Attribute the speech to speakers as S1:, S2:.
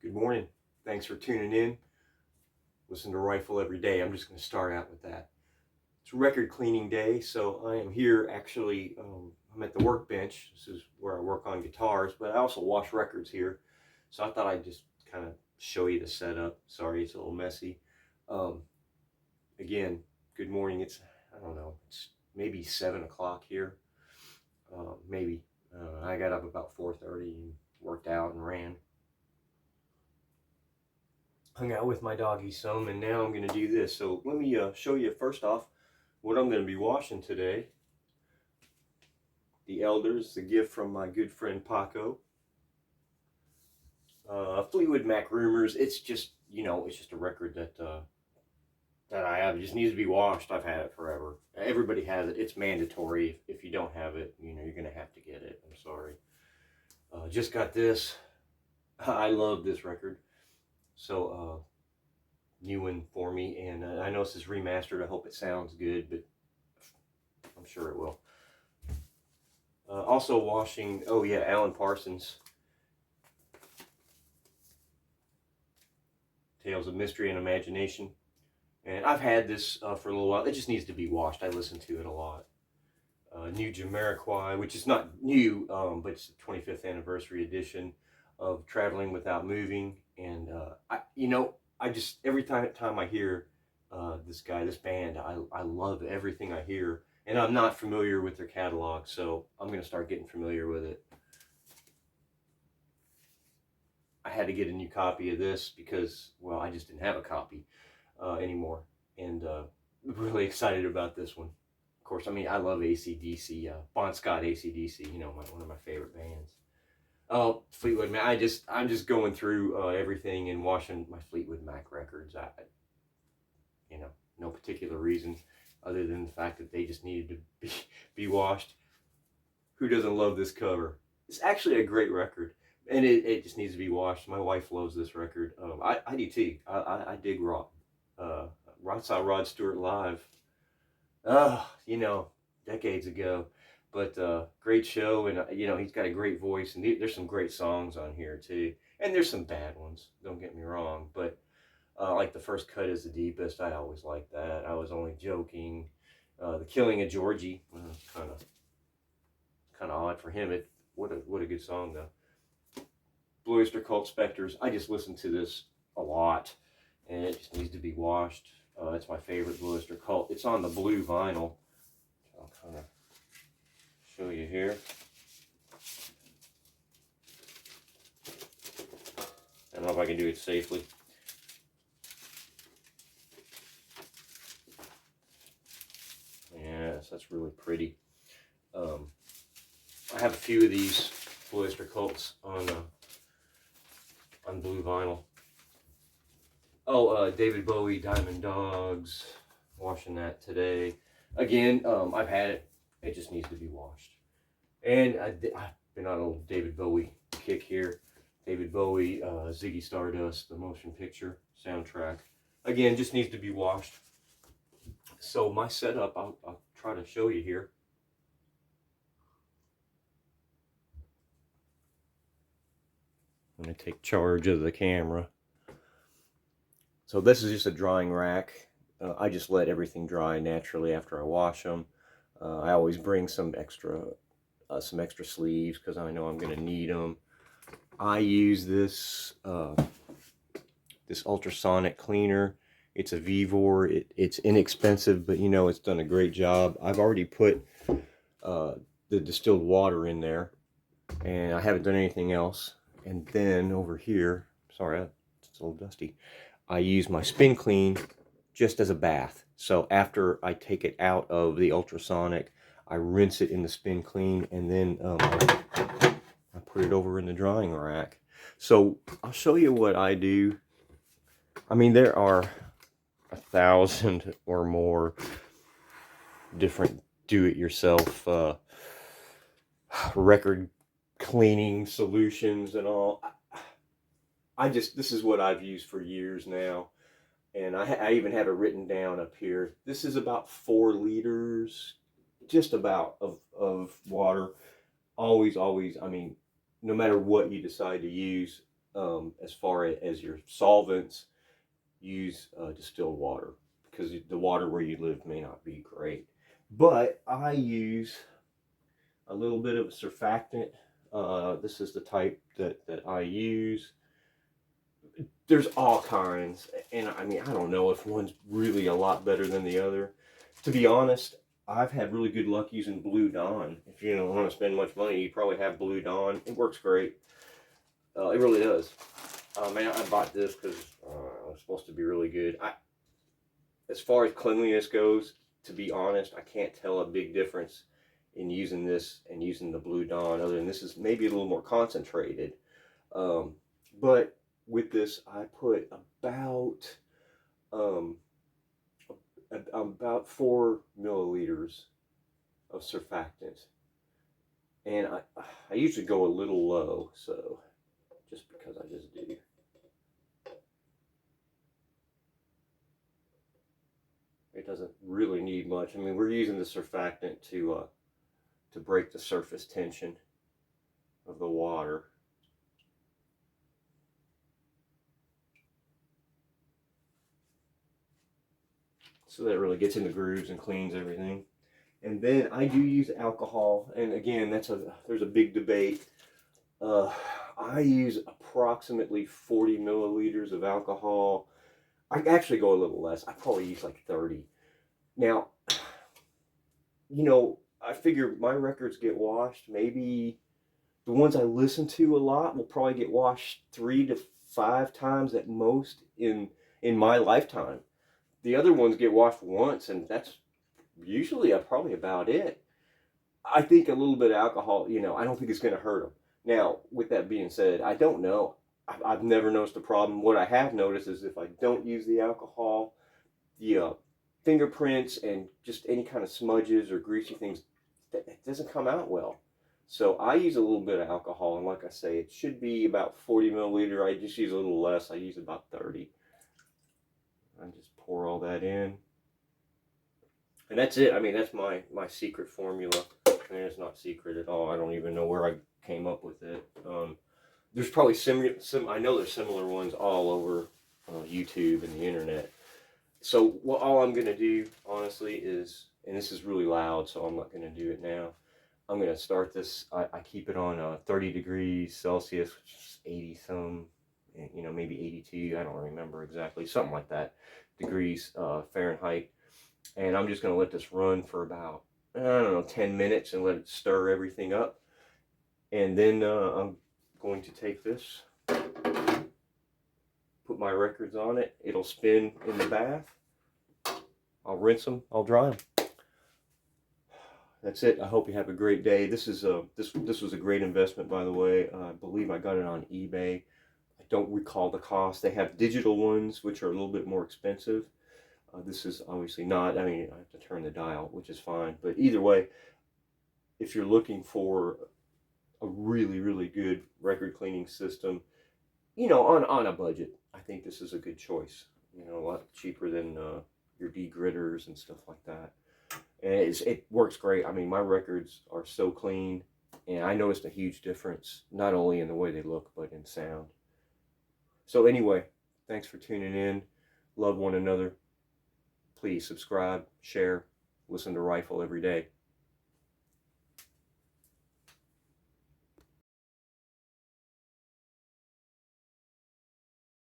S1: Good morning. Thanks for tuning in. Listen to Rifle every day. I'm just going to start out with that. It's record cleaning day, so I am here actually. I'm at the workbench. This is where I work on guitars, but I also wash records here. So I thought I'd just kind of show you the setup. Sorry, it's a little messy. Um, Again, good morning. I don't know, it's maybe 7 o'clock here. Maybe. I got up about 4:30 and worked out and ran. Hung out with my doggy some, and now I'm going to do this. So let me show you first off what I'm going to be washing today. The Elders, the gift from my good friend Paco. Fleetwood Mac Rumors. It's just, it's just a record that I have. It just needs to be washed. I've had it forever. Everybody has it. It's mandatory. If you don't have it, you're going to have to get it. I'm sorry. Just got this. I love this record. So new one for me, and I know this is remastered. I hope it sounds good, but I'm sure it will. Also washing, oh yeah, Alan Parsons, Tales of Mystery and Imagination. And I've had this for a little while. It just needs to be washed. I listen to it a lot. New Jamiroquai, which is not new, but it's the 25th anniversary edition of Traveling Without Moving. And I just, every time I hear this band, I love everything I hear. And I'm not familiar with their catalog, so I'm going to start getting familiar with it. I had to get a new copy of this because, well, I just didn't have a copy anymore. And really excited about this one. Of course, I mean, I love AC/DC, Bon Scott AC/DC, one of my favorite bands. Oh, Fleetwood Mac. I'm just going through everything and washing my Fleetwood Mac records. No particular reason other than the fact that they just needed to be washed. Who doesn't love this cover? It's actually a great record, and it just needs to be washed. My wife loves this record. I do too. I dig rock. I saw Rod Stewart live. Decades ago. But great show, and he's got a great voice, and there's some great songs on here too, and there's some bad ones. Don't get me wrong, but like The First Cut Is the Deepest. I always liked that. I Was Only Joking. The Killing of Georgie, kind of odd for him. What a good song though. Blue Oyster Cult Spectres. I just listen to this a lot, and it just needs to be washed. It's my favorite Blue Oyster Cult. It's on the blue vinyl. I'll kind of show you here. I don't know if I can do it safely. Yes, that's really pretty. I have a few of these Blue Oyster Cults on blue vinyl. Oh, David Bowie, Diamond Dogs. Washing that today. Again, I've had it. It just needs to be washed. And I've been on a little David Bowie kick here. David Bowie, Ziggy Stardust, the motion picture soundtrack. Again, just needs to be washed. So my setup, I'll try to show you here. I'm going to take charge of the camera. So this is just a drying rack. I just let everything dry naturally after I wash them. I always bring some extra sleeves because I know I'm going to need them. I use this this ultrasonic cleaner. It's a Vivor. It's inexpensive, but it's done a great job. I've already put the distilled water in there, and I haven't done anything else. And then over here, sorry, it's a little dusty. I use my Spin Clean just as a bath. So after I take it out of the ultrasonic, I rinse it in the Spin Clean, and then I put it over in the drying rack. So I'll show you what I do. I mean, there are 1,000 or more different do-it-yourself record cleaning solutions and all. This is what I've used for years now. And I even have it written down up here. This is about 4 liters, just about, of water. Always, I mean, no matter what you decide to use, as far as your solvents, use distilled water, because the water where you live may not be great. But I use a little bit of a surfactant. This is the type that I use. There's all kinds, and I mean, I don't know if one's really a lot better than the other. To be honest, I've had really good luck using Blue Dawn. If you don't want to spend much money, you probably have Blue Dawn. It works great. It really does. Man, I bought this because it was supposed to be really good. As far as cleanliness goes, to be honest, I can't tell a big difference in using this and using the Blue Dawn, other than this is maybe a little more concentrated. But with this, I put um, about 4 milliliters of surfactant, and I usually go a little low, so just because I just do. It doesn't really need much. I mean, we're using the surfactant to break the surface tension of the water. So that really gets in the grooves and cleans everything. And then I do use alcohol, and again, there's a big debate. I use approximately 40 milliliters of alcohol. I actually go a little less. I probably use like 30. Now, I figure my records get washed. Maybe the ones I listen to a lot will probably get washed 3 to 5 times at most in my lifetime. The other ones get washed once, and that's usually probably about it. I think a little bit of alcohol, I don't think it's going to hurt them. Now, with that being said, I don't know. I've never noticed a problem. What I have noticed is if I don't use the alcohol, the fingerprints and just any kind of smudges or greasy things, it doesn't come out well. So I use a little bit of alcohol, and like I say, it should be about 40 milliliter. I just use a little less. I use about 30. I just pour all that in. And that's it. I mean, that's my secret formula. And it's not secret at all. I don't even know where I came up with it. There's probably I know there's similar ones all over YouTube and the internet. So all I'm going to do, honestly, is, and this is really loud, so I'm not going to do it now. I'm going to start this. I keep it on 30 degrees Celsius, which is 80 some, maybe 82. I don't remember exactly. Something like that. Degrees Fahrenheit. And I'm just going to let this run for about, I don't know, 10 minutes and let it stir everything up. And then I'm going to take this, put my records on it. It'll spin in the bath. I'll rinse them. I'll dry them. That's it. I hope you have a great day. This was a great investment, by the way. I believe I got it on eBay. I don't recall the cost. They have digital ones, which are a little bit more expensive. This is obviously not. I mean, I have to turn the dial, which is fine. But either way, if you're looking for a really, really good record cleaning system, on a budget, I think this is a good choice. A lot cheaper than your degritters and stuff like that. And it works great. I mean, my records are so clean, and I noticed a huge difference, not only in the way they look, but in sound. So anyway, thanks for tuning in. Love one another. Please subscribe, share, listen to Rifle every day.